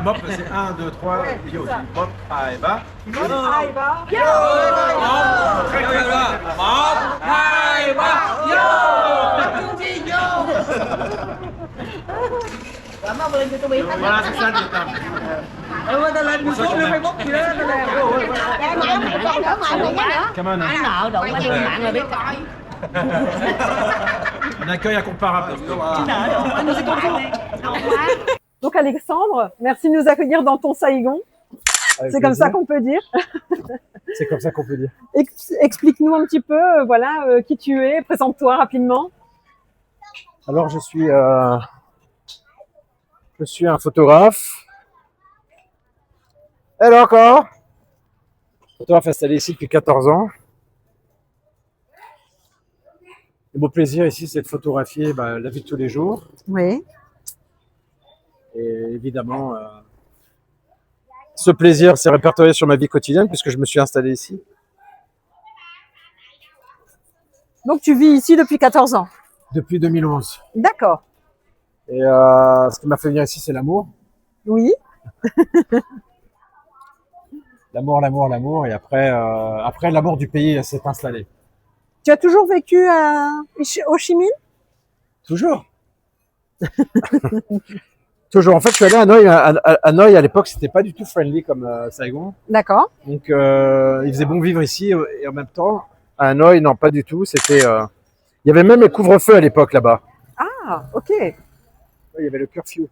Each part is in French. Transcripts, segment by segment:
Mop, c'est 1, 2, 3, yo. Mop, aiba. Voilà, c'est ça le Vietnam. Ta lên YouTube lên Facebook gì đó ta làm. Dạ mà ông này cho đỡ mời mình nữa. Come on. Anh nợ đủ anh lên mạng là biết. On accueille incomparable. Anh sẽ công số. Donc Alexandre, merci de nous accueillir dans ton Saigon. Avec C'est comme ça plaisir. qu'on peut dire. C'est comme ça qu'on peut dire. Explique-nous un petit peu, voilà, qui tu es. Présente-toi rapidement. Alors, je suis un photographe. Elle encore. Photographe installé ici depuis 14 ans. Et mon plaisir ici, c'est de photographier la vie de tous les jours. Oui. Et évidemment, ce plaisir, c'est répertorié sur ma vie quotidienne puisque je me suis installé ici. Donc tu vis ici depuis 14 ans. Depuis 2011. D'accord. Et ce qui m'a fait venir ici, c'est l'amour. Oui. L'amour, l'amour, l'amour. Et après l'amour du pays s'est installé. Tu as toujours vécu à Ho Chi Minh? Toujours. Toujours. En fait, je suis allé à Hanoï. À Hanoï, à l'époque, c'était pas du tout friendly comme Saigon. D'accord. Donc, il faisait bon vivre ici et en même temps, à Hanoï, non, pas du tout. C'était, il y avait même les couvre-feux à l'époque là-bas. Ah, ok. Il y avait le curfew.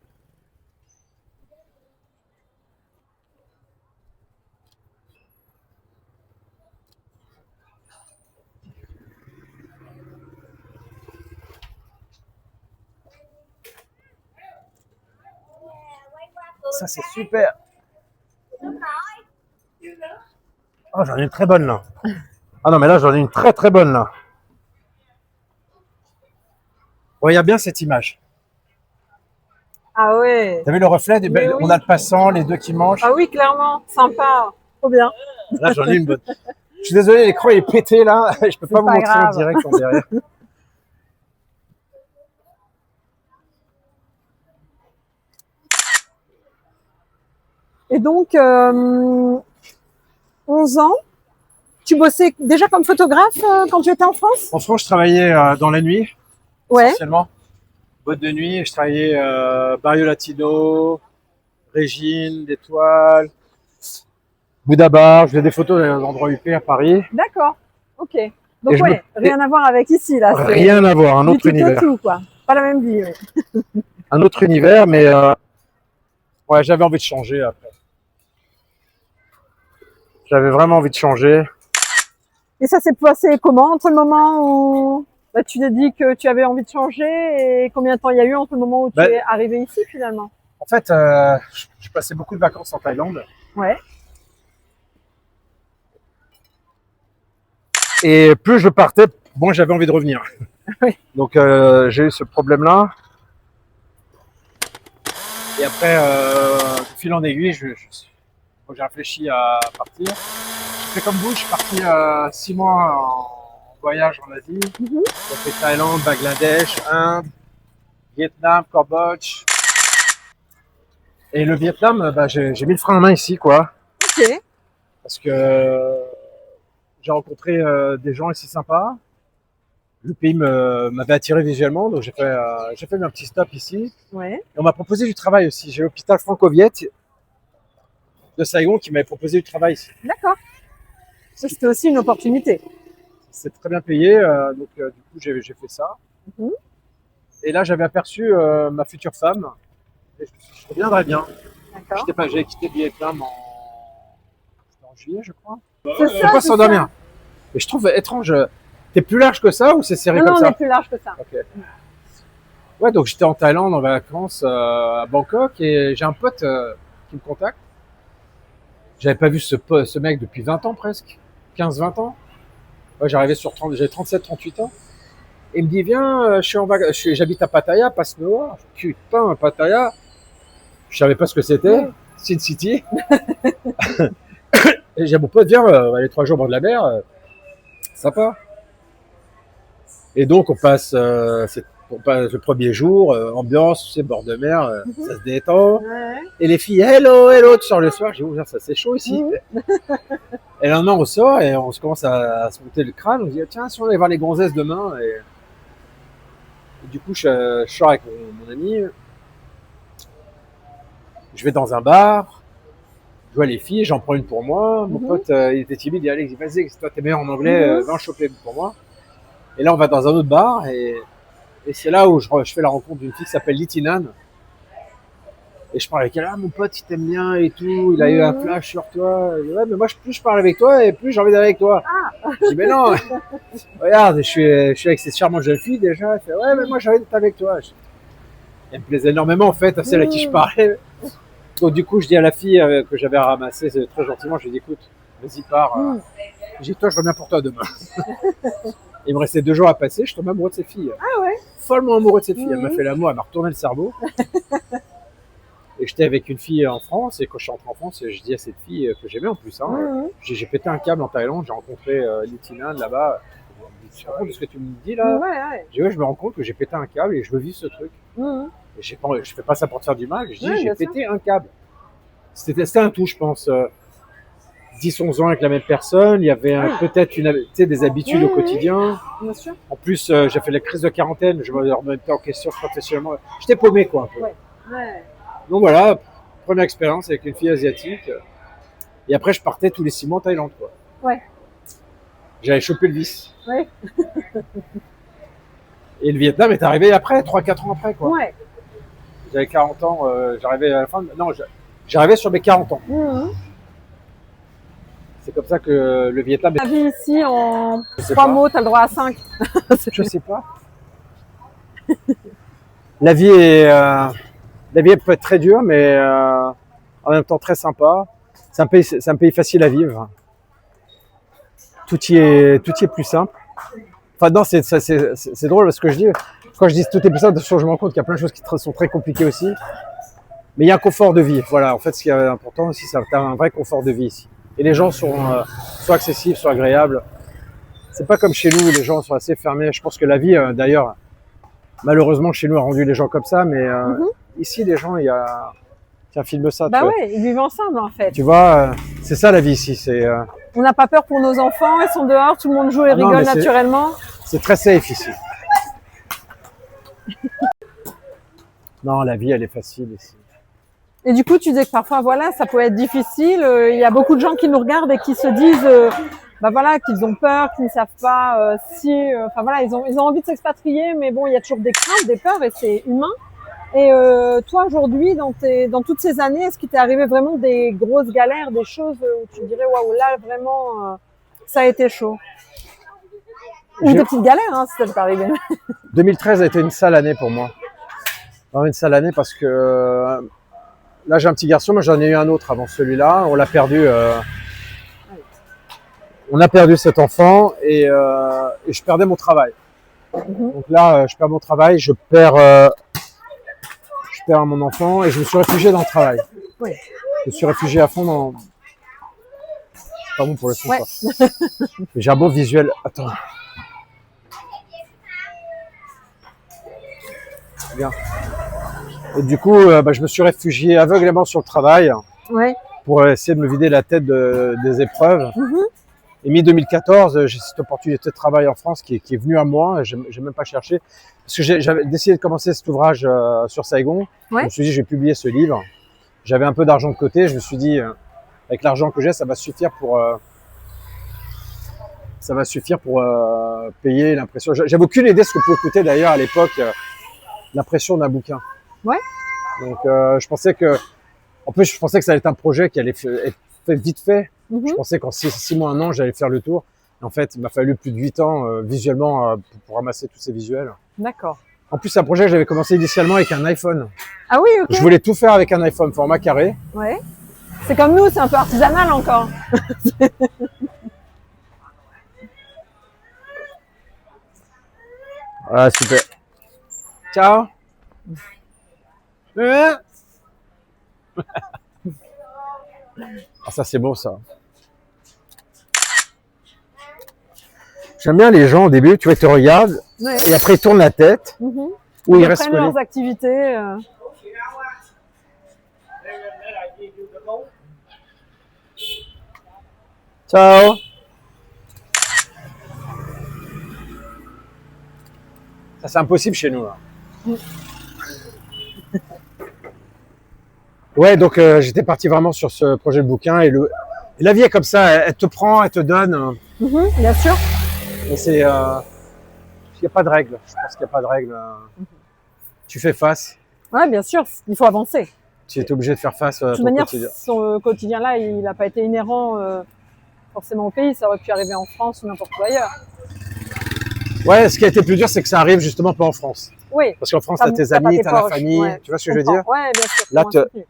Ça, c'est super. Oh, j'en ai une très bonne là. Ah non, mais là, j'en ai une très très bonne là. Regarde bien cette image. Ah ouais. Vous avez le reflet Mais oui. On a le passant, les deux qui mangent. Ah oui, clairement. Sympa. Trop bien. Là, j'en ai une bonne. Je suis désolé, l'écran est pété là. Je peux pas vous pas montrer en grave. direct en derrière. Et donc, 11 ans, tu bossais déjà comme photographe quand tu étais en France? En France, je travaillais dans la nuit, Ouais. essentiellement. Boîte de nuit, je travaillais Barrio Latino, Régine, l'Étoile, Bouddha Bar. Je faisais des photos dans un endroit huppé à Paris. D'accord. Ok. Donc Et je ouais, rien à voir avec ici là. C'est Rien à voir, un du autre tout au univers. tout, quoi. Pas la même vie. Ouais. Un autre univers, mais ouais, j'avais envie de changer après. J'avais vraiment envie de changer. Et ça s'est passé comment entre le moment où bah, tu t'es dit que tu avais envie de changer et combien de temps il y a eu entre le moment où tu Bah, es arrivé ici finalement? En fait, je passais beaucoup de vacances en Thaïlande. Ouais. Et plus je partais, moins j'avais envie de revenir. Oui. Donc j'ai eu ce problème-là. Et après, de fil en aiguille, quand j'ai réfléchi à partir, j'ai fait comme vous, je suis parti 6 mois en voyage en Asie. Mhm. J'ai fait Thaïlande, Bangladesh, Inde, Vietnam, Cambodge. Et le Vietnam, j'ai mis le frein à main ici, quoi. Ok. Parce que j'ai rencontré des gens ici sympas. Le pays m'avait attiré visuellement, donc j'ai fait un petit stop ici. Ouais. Et on m'a proposé du travail aussi. J'ai l'hôpital franco-viet de Saigon qui m'avait proposé du travail ici. D'accord. Ça c'était aussi une opportunité. C'est très bien payé, donc du coup j'ai fait ça. Mhm. Et là j'avais aperçu ma future femme. Et je me suis dit, je reviendrai bien. D'accord. J'avais quitté le Vietnam en juillet, je crois. C'est Je peux ça, pas c'est s'endormir. ça. Et je trouve étrange. T'es plus large que ça ou c'est serré Non, comme non, on ça? est plus large que ça. Ok. Ouais, donc j'étais en Thaïlande en vacances à Bangkok et j'ai un pote qui me contacte. J'avais pas vu ce mec depuis 20 ans presque, 15-20 ans. Ouais, j'arrivais sur 30, j'avais 37-38 ans. Et il me dit, viens, j'habite à Pattaya, passe-me voir. Putain, Pattaya. Je savais pas ce que c'était. Ouais. Sin City. Et j'ai mon pote, viens, on va aller 3 jours au bord de la mer. Sympa. Et donc, on passe, Pour pas, le premier jour, ambiance, c'est bord de mer, ça se détend. Ouais. Et les filles, hello, hello, tu sors le soir, je dis, oh, ça c'est chaud ici. Et le lendemain, on sort et on se commence à se monter le crâne, on se dit, tiens, si on allait voir les gonzesses demain. Et du coup, je sors avec mon ami, je vais dans un bar, je vois les filles, j'en prends une pour moi. Mon pote, il était timide, il dit, Alex, vas-y, toi t'es meilleur en anglais, va en choper une pour moi. Et là, on va dans un autre bar et c'est là où je fais la rencontre d'une fille qui s'appelle Litinan. Et je parle avec elle, ah, mon pote, il t'aime bien et tout, il a eu un flash sur toi. Elle dit, ouais, mais moi, plus je parle avec toi et plus j'ai envie d'aller avec toi. Je dis, mais non, regarde, je suis avec cette charmante jeune fille déjà. Elle fait, ouais, mais moi, j'ai envie d'être avec toi. Elle me plaisait énormément, en fait, celle à qui je parlais. Donc, du coup, je dis à la fille que j'avais ramassée très gentiment, je lui dis, écoute, vas-y, pars. Je dis, toi, je reviens pour toi demain. Il me restait 2 jours à passer, je tombe amoureux de cette fille. Ah ouais. Follement amoureux de cette fille. Elle m'a fait l'amour, elle m'a retourné le cerveau. Et j'étais avec une fille en France, et quand je suis rentré en France, je dis à cette fille que j'aimais en plus, j'ai pété un câble en Thaïlande, j'ai rencontré Litinan là-bas. Tu te rends compte de ce que tu me dis là? Ouais. Je dis, ouais, je me rends compte que j'ai pété un câble et je veux vivre ce truc. Et je fais pas ça pour te faire du mal, je dis, j'ai pété un câble. C'était un tout, je pense. 10-11 ans avec la même personne, il y avait peut-être des habitudes au quotidien. Bien sûr. En plus, j'ai fait la crise de quarantaine, je me remettais en question professionnellement. J'étais paumé, quoi, un peu. Ouais. Donc voilà, première expérience avec une fille asiatique. Et après, je partais tous les 6 mois en Thaïlande, quoi. Ouais. J'avais chopé le vice. Ouais. Et le Vietnam est arrivé après, 3-4 ans après, quoi. Ouais. J'avais 40 ans, j'arrivais à la fin. Non, j'arrivais sur mes 40 ans. C'est comme ça que le Vietnam est. La vie ici, en Je sais 3 pas. mots, t'as le droit à 5. Je sais pas. La vie peut être très dure, mais en même temps très sympa. C'est un pays facile à vivre. Tout y est plus simple. Enfin non, c'est drôle parce que quand je dis tout est plus simple, je me rends compte qu'il y a plein de choses qui sont très compliquées aussi. Mais il y a un confort de vie. Voilà, en fait, ce qui est important aussi, c'est un vrai confort de vie ici. Et les gens sont accessibles, sont agréables. C'est pas comme chez nous où les gens sont assez fermés. Je pense que la vie, d'ailleurs, malheureusement, chez nous a rendu les gens comme ça. Mais ici, les gens, tiens, filme ça. Bah ouais, ils vivent ensemble en fait. Tu vois, c'est ça la vie ici. On n'a pas peur pour nos enfants, ils sont dehors, tout le monde joue et rigole naturellement. C'est très safe ici. Non, la vie, elle est facile ici. Et du coup, tu disais que parfois, voilà, ça peut être difficile. Il y a beaucoup de gens qui nous regardent et qui se disent, bah voilà, qu'ils ont peur, qu'ils ne savent pas enfin voilà, ils ont envie de s'expatrier, mais bon, il y a toujours des craintes, des peurs, et c'est humain. Et toi, aujourd'hui, dans toutes ces années, est-ce qu'il t'est arrivé vraiment des grosses galères, des choses où tu dirais, waouh, là, vraiment, ça a été chaud? Ou des petites galères, hein, si ça t'est arrivé. 2013 a été une sale année pour moi. Vraiment une sale année parce que là, j'ai un petit garçon, mais j'en ai eu un autre avant celui-là. On l'a perdu. On a perdu cet enfant et je perdais mon travail. Donc là, je perds mon travail, je perds mon enfant et je me suis réfugié dans le travail. Oui. Je me suis réfugié à fond dans. C'est pas bon pour le son, Ouais. ça. J'ai un beau visuel. Attends. Bien. Et du coup, je me suis réfugié aveuglément sur le travail Ouais. pour essayer de me vider la tête des épreuves. Et mi-2014, j'ai cette opportunité de travail en France qui est venue à moi. J'ai même pas cherché. Parce que j'avais décidé de commencer cet ouvrage sur Saigon. Ouais. Je me suis dit, je vais publier ce livre. J'avais un peu d'argent de côté. Je me suis dit, avec l'argent que j'ai, ça va suffire pour payer l'impression. J'avais aucune idée de ce que pouvait coûter d'ailleurs à l'époque l'impression d'un bouquin. Ouais. Donc, je pensais que ça allait être un projet qui allait être fait vite fait. Je pensais qu'en 6 mois, 1 an, j'allais faire le tour. Et en fait, il m'a fallu plus de 8 ans visuellement pour ramasser tous ces visuels. D'accord. En plus, c'est un projet que j'avais commencé initialement avec un iPhone. Ah oui, ok. Je voulais tout faire avec un iPhone format carré. Ouais. C'est comme nous, c'est un peu artisanal encore. Voilà, super. Ciao. Ah, ça, c'est bon, ça. J'aime bien les gens au début, tu vois, ils te regardent Ouais. Et après, ils tournent la tête. Mhm. Ou ils Ils restent reprennent collés. leurs activités. Ciao. Ça, c'est impossible chez nous. Là. Ouais, donc j'étais parti vraiment sur ce projet de bouquin. Et la vie est comme ça, elle te prend, elle te donne. Mhm, bien sûr. Et c'est... il n'y a pas de règle. Je pense qu'il n'y a pas de règle. Tu fais face. Ouais, bien sûr, il faut avancer. Tu es obligé de faire face à De toute ton manière, quotidien. son quotidien-là, il n'a pas été inhérent forcément au pays. Ça aurait pu arriver en France ou n'importe où ailleurs. Ouais, ce qui a été plus dur, c'est que ça arrive justement pas en France. Oui. Parce qu'en France, T'as- tu as tes t'as pas amis, tes tu as la proches, famille. ouais. Tu vois ce que je veux dire? Ouais, bien sûr. Là, c'est moins soutenu.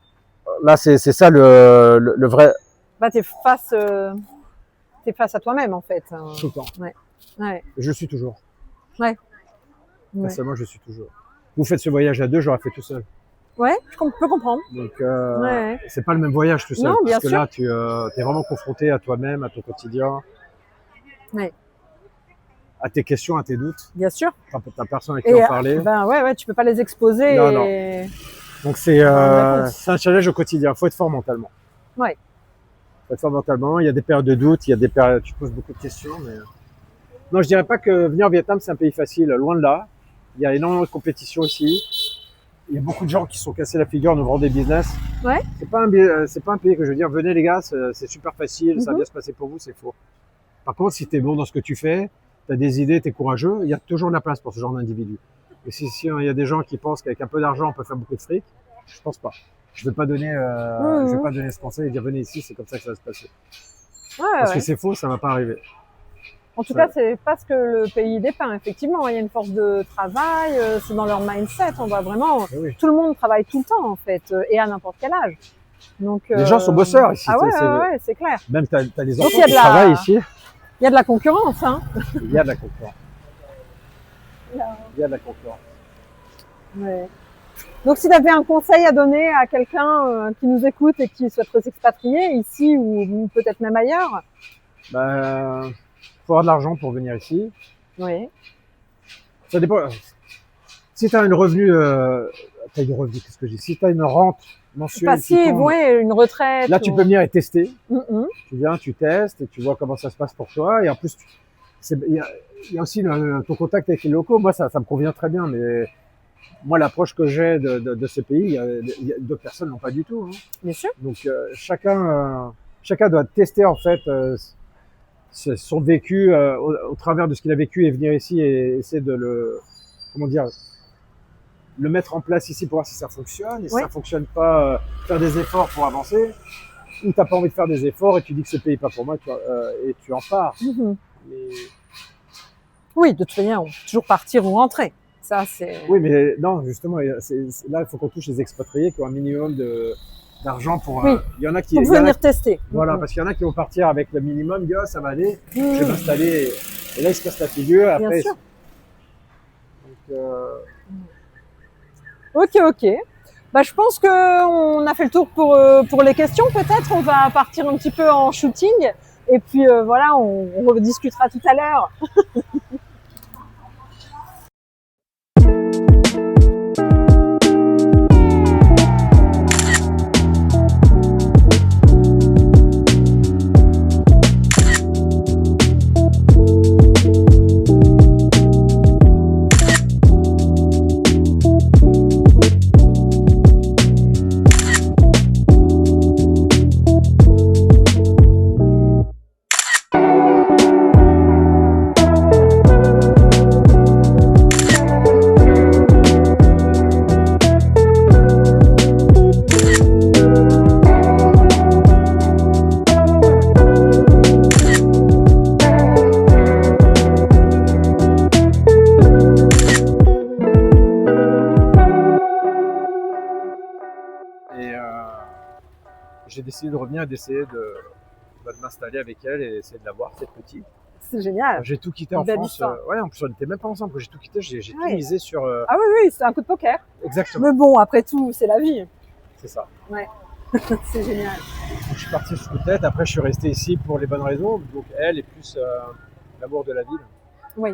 Là, c'est ça le vrai... Bah, t'es face à toi-même, en fait. Tout le temps. Ouais. Je suis toujours. Ouais. Personnellement, je suis toujours. Vous faites ce voyage à deux, j'aurais fait tout seul. Ouais, peux comprendre. Donc, Ouais. c'est pas le même voyage tout seul. Non, bien parce que sûr. là, tu es vraiment confronté à toi-même, à ton quotidien. Ouais. À tes questions, à tes doutes. Bien sûr. T'as personne avec qui en parler. Ben ouais, tu peux pas les exposer. Non, et... Donc, c'est Bonne réponse. un challenge au quotidien. Faut être fort mentalement. Ouais. Faut être fort mentalement. Il y a des périodes de doute, il y a des périodes, tu te poses beaucoup de questions. Mais... Non, je dirais pas que venir au Vietnam, c'est un pays facile. Loin de là. Il y a énormément de compétition ici. Il y a beaucoup de gens qui se sont cassés la figure en ouvrant des business. Ouais. C'est pas un pays que je veux dire, venez les gars, c'est super facile, ça va bien se passer pour vous, c'est faux. Par contre, si tu es bon dans ce que tu fais, tu as des idées, tu es courageux, il y a toujours de la place pour ce genre d'individu. Et si il y a des gens qui pensent qu'avec un peu d'argent, on peut faire beaucoup de fric, je pense pas. Je vais pas donner, je vais pas donner ce conseil et dire venez ici, c'est comme ça que ça va se passer. Parce que c'est faux, ça va pas arriver. En tout cas, c'est pas ce que le pays dépeint. Effectivement, il y a une force de travail, c'est dans leur mindset. On voit vraiment, tout le monde travaille tout le temps en fait, et à n'importe quel âge. Donc, les gens sont bosseurs ici. Ah ouais, c'est clair. Même t'as les Donc, enfants qui travaillent ici. Il y a de la concurrence, hein. Il y a de la concurrence. Il y a de la concurrence. Ouais. Donc, si tu avais un conseil à donner à quelqu'un qui nous écoute et qui souhaiterait s'expatrier ici ou peut-être même ailleurs, faut avoir de l'argent pour venir ici. Oui. Ça dépend. Si tu as une revenu, qu'est-ce que je dis? Si tu as une rente mensuelle, passive, ouais, une retraite. Là, tu peux venir et tester. Tu viens, tu testes et tu vois comment ça se passe pour toi. Et en plus, il y a aussi ton contact avec les locaux. Moi, ça me convient très bien. Mais moi, l'approche que j'ai de ce pays, d'autres personnes n'ont pas du tout. Hein. Bien sûr. Donc, chacun doit tester en fait son vécu au travers de ce qu'il a vécu et venir ici et essayer de le mettre en place ici pour voir si ça fonctionne. Et si ça fonctionne pas, faire des efforts pour avancer. Ou t'as pas envie de faire des efforts et tu dis que ce pays n'est pas pour moi et tu en pars. Mais... Oui, de toute manière, on peut toujours partir ou rentrer. Ça, c'est... Oui, mais non, justement, là, il faut qu'on touche les expatriés qui ont un minimum d'argent pour... il y en a qui... Pour venir tester. Voilà, parce qu'il y en a qui vont partir avec le minimum, dire ça va aller, je vais m'installer. Et là, ils se cassent la figure. Après, bien sûr. Donc, Ok. Bah, je pense qu'on a fait le tour pour les questions. Peut-être on va partir un petit peu en shooting. Et puis voilà, on rediscutera tout à l'heure. j'ai décidé de revenir et d'essayer de m'installer avec elle et essayer de la voir, cette petite. C'est génial. J'ai tout quitté en France. Ouais, en plus, on n'était même pas ensemble. Quand j'ai tout quitté, j'ai tout misé sur. Ah oui, c'est un coup de poker. Exactement. Mais bon, après tout, c'est la vie. C'est ça. Ouais. C'est génial. Donc, je suis parti sur coup de tête. Après, je suis resté ici pour les bonnes raisons. Donc, elle est plus l'amour de la ville. Oui.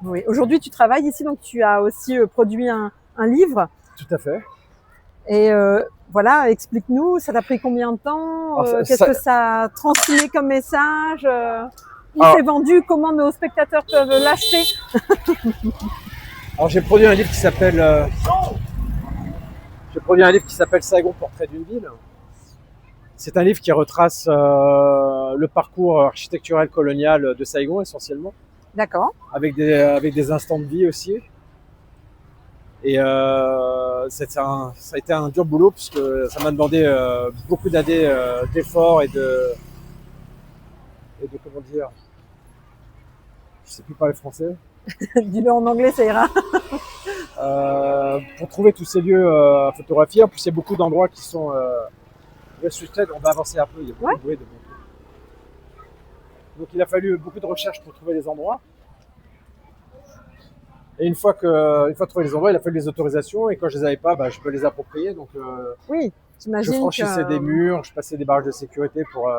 Oui. Aujourd'hui, tu travailles ici, donc tu as aussi produit un livre. Tout à fait. Et voilà, explique-nous, ça t'a pris combien de temps Alors, qu'est-ce que ça a transmis comme message où Alors- c'est vendu, comment nos spectateurs peuvent l'acheter? Alors j'ai produit un livre qui s'appelle Saigon, portrait d'une ville. C'est un livre qui retrace le parcours architectural colonial de Saigon essentiellement, D'accord. avec des instants de vie aussi. Et ça a été un dur boulot puisque ça m'a demandé beaucoup d'années d'efforts et de comment dire, je sais plus parler français. Dis-le en anglais, ça ira. Pour trouver tous ces lieux à photographier. En plus, il y a beaucoup d'endroits qui sont restricted. On va avancer un peu, il y a beaucoup de bruit de moto. Donc il a fallu beaucoup de recherches pour trouver les endroits. Et une fois trouvé les endroits, il a fallu les autorisations. Et quand je les avais pas, je peux les approprier. Donc Oui, je j'imagine franchissais des murs, je passais des barrages de sécurité pour.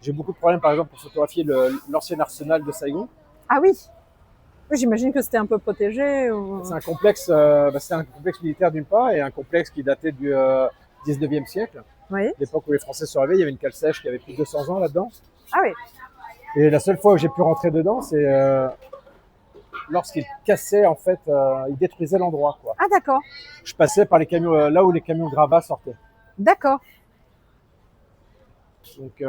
J'ai beaucoup de problèmes, par exemple, pour photographier l'ancien arsenal de Saigon. Ah oui. Oui, j'imagine que c'était un peu protégé. Ou... C'est un complexe militaire d'une part et un complexe qui datait du 19e siècle. Oui. L'époque où les Français se réveillaient, il y avait une cale sèche qui avait plus de 200 ans là-dedans. Ah oui. Et la seule fois où j'ai pu rentrer dedans, c'est lorsqu'ils cassaient, en fait, ils détruisaient l'endroit, quoi. Ah d'accord. Je passais par les camions, là où les camions gravats sortaient. D'accord. Donc,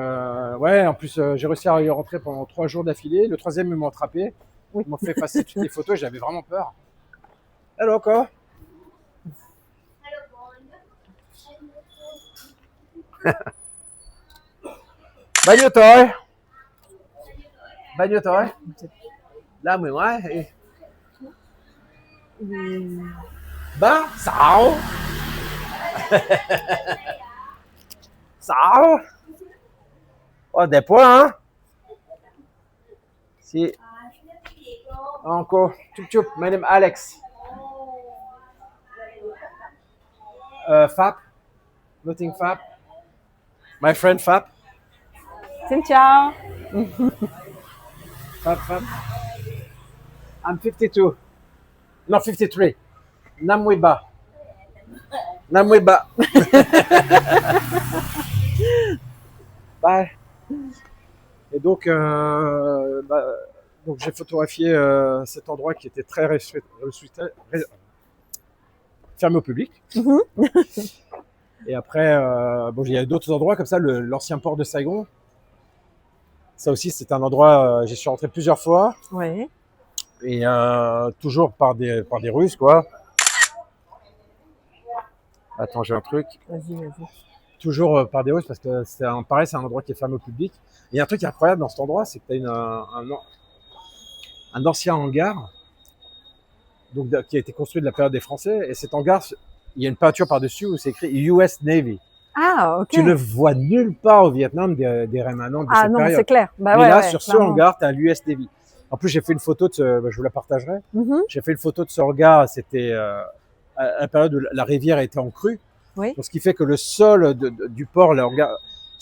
ouais, en plus, j'ai réussi à y rentrer pendant 3 jours d'affilée. Le troisième, ils m'ont attrapé. Oui. Ils m'ont fait effacer toutes les photos, j'avais vraiment peur. Hello, quoi. Bao tuổi? Bao nhiêu tuổi? Là 10 mấy. Ba, 6. 6. Oh, đẹp quá hả? Si. Encore. Chup chup. My name Alex. Fab. Nothing Fab. My friend Fab. Xin chào. Fab. I'm 52. No, 53. Namwiba. Bye. Et donc, donc j'ai photographié cet endroit qui était très fermé au public. Et après, bon, il y a d'autres endroits comme ça, l'ancien port de Saigon. Ça aussi, c'est un endroit, j'y suis rentré plusieurs fois. Oui. Et toujours par des Russes, quoi. Attends, j'ai un truc. Vas-y. Toujours par des Russes parce que pareil, c'est un endroit qui est fermé au public. Et il y a un truc incroyable dans cet endroit, c'est que tu as un ancien hangar donc, qui a été construit de la période des Français. Et cet hangar, il y a une peinture par-dessus où c'est écrit US Navy. Ah, ok. Tu ne vois nulle part au Vietnam des rémanents de cette non, période. c'est clair. Bah, mais ouais, là, ouais, sur ce clairement. hangar, tu as l'US Navy. En plus, j'ai fait une photo de je vous la partagerai. Mhm. J'ai fait une photo de ce hangar, c'était à la période où la rivière était en crue. Oui. Donc, ce qui fait que le sol du port, le hangar,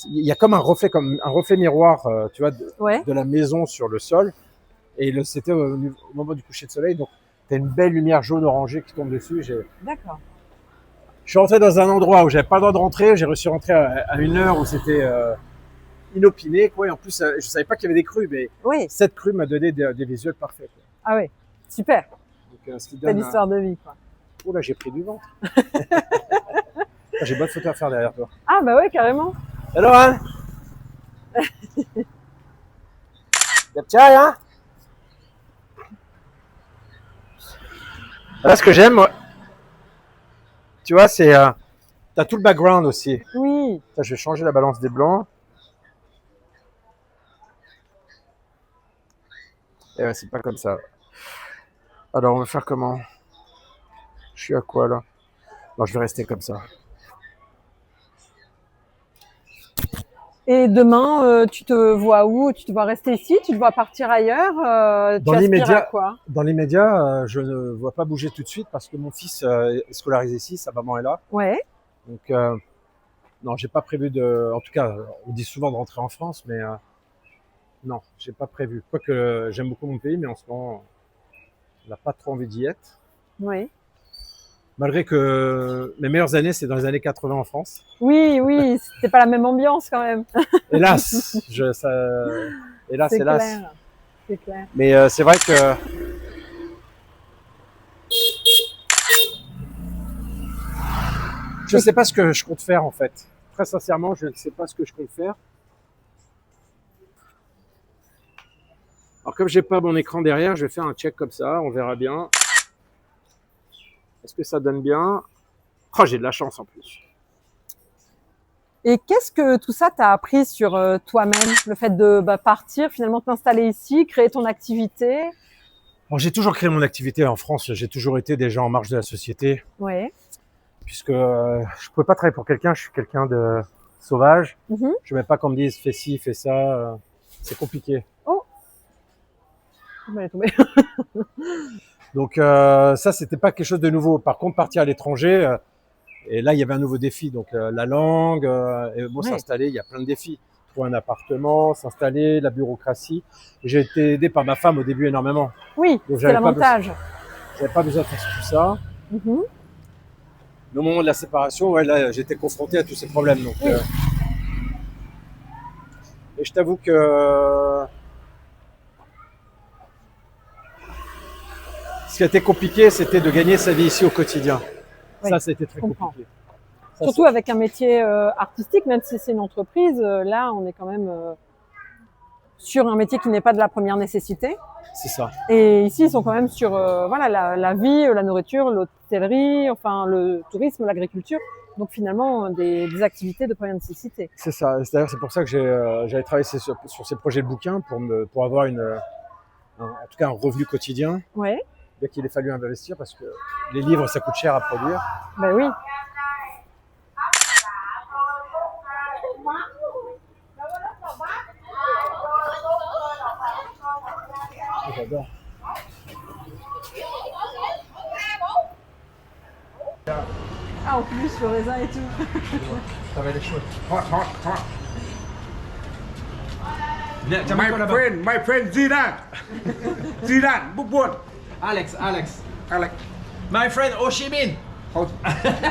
il y a comme un reflet miroir, tu vois, de la maison sur le sol. Et c'était au moment du coucher de soleil. Donc, tu as une belle lumière jaune-orangée qui tombe dessus. D'accord. Je suis rentré dans un endroit où j'avais pas le droit de rentrer. J'ai réussi à rentrer à une heure où c'était inopiné, quoi. Et en plus, je savais pas qu'il y avait des crues, mais Oui. cette crue m'a donné des visuels parfaits, quoi. Ah oui. Super. Donc, ce qui Belle donne histoire de vie, quoi. Oh là, j'ai pris du ventre. J'ai bonne photo à faire derrière toi. Ah bah ouais, carrément. Hello, Anne. Đẹp trai, hein? Là, ce que j'aime, moi, tu vois, c'est t'as tout le background aussi. Oui. Ça, je vais changer la balance des blancs. Et ouais, c'est pas comme ça. Alors, on va faire comment? Je suis à quoi là? Non, je vais rester comme ça. Et demain, tu te vois où? Tu te vois rester ici? Tu te vois partir ailleurs? Dans tu aspires l'immédiat- à quoi? Dans l'immédiat, je ne vois pas bouger tout de suite parce que mon fils est scolarisé ici, sa maman est là. Ouais. Donc, non, j'ai pas prévu en tout cas, on dit souvent de rentrer en France, mais non, j'ai pas prévu. Quoique j'aime beaucoup mon pays, mais en ce moment, On n'a pas trop envie d'y être. Oui. Malgré que mes meilleures années, c'est dans les années 80 en France. Oui, oui, c'était pas la même ambiance quand même. Hélas, hélas, C'est hélas. clair. C'est clair. Mais c'est vrai que je ne sais pas ce que je compte faire en fait. Très sincèrement, je ne sais pas ce que je compte faire. Alors comme j'ai pas mon écran derrière, je vais faire un check comme ça, on verra bien. Est-ce que ça donne bien? Oh, j'ai de la chance en plus. Et qu'est-ce que tout ça t'a appris sur toi-même? Le fait de partir, finalement t'installer ici, créer ton activité? Alors j'ai toujours créé mon activité en France, j'ai toujours été déjà en marge de la société. Oui. Puisque je pouvais pas travailler pour quelqu'un, je suis quelqu'un de sauvage. Mhm. Je ne veux pas qu'on me dise fais ci, fais ça, c'est compliqué. Oh, elle est tombée. Donc ça, c'était pas quelque chose de nouveau. Par contre, partir à l'étranger, et là, il y avait un nouveau défi. Donc la langue, et bon, Ouais. s'installer, il y a plein de défis. Trouver un appartement, s'installer, la bureaucratie. Et j'ai été aidé par ma femme au début énormément. Oui, Donc, c'est j'avais pas l'avantage. J'avais pas besoin de faire tout ça. Mhm. Mais au moment de la séparation, ouais, là, j'étais confronté à tous ces problèmes. Donc, Oui. et je t'avoue que ce qui a été compliqué, c'était de gagner sa vie ici au quotidien. Oui, Ça, c'était très je comprends. compliqué. Ça, Surtout avec un métier artistique, même si c'est une entreprise, là on est quand même sur un métier qui n'est pas de la première nécessité. c'est ça. Et ici ils sont quand même sur voilà la vie, la nourriture, l'hôtellerie, enfin le tourisme, l'agriculture. Donc finalement des activités de première nécessité. C'est ça. C'est-à-dire, c'est pour ça que j'avais travaillé sur ces projets de bouquins pour avoir en tout cas un revenu quotidien. Ouais, Dès qu'il a fallu investir parce que les livres, ça coûte cher à produire. ben oui. J'adore. Ah en plus le raisin et tout. Ça va être chaud. Hot, hot, hot. Viens, tiens, mets-toi là-bas. My friend Zidane. Zidane, Boubouane. Alex, Alex. Alex. My friend Ho Chi Minh.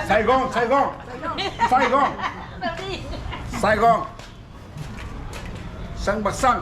Saigon, Saigon. Saigon. Saigon. Sang Bạc Sang.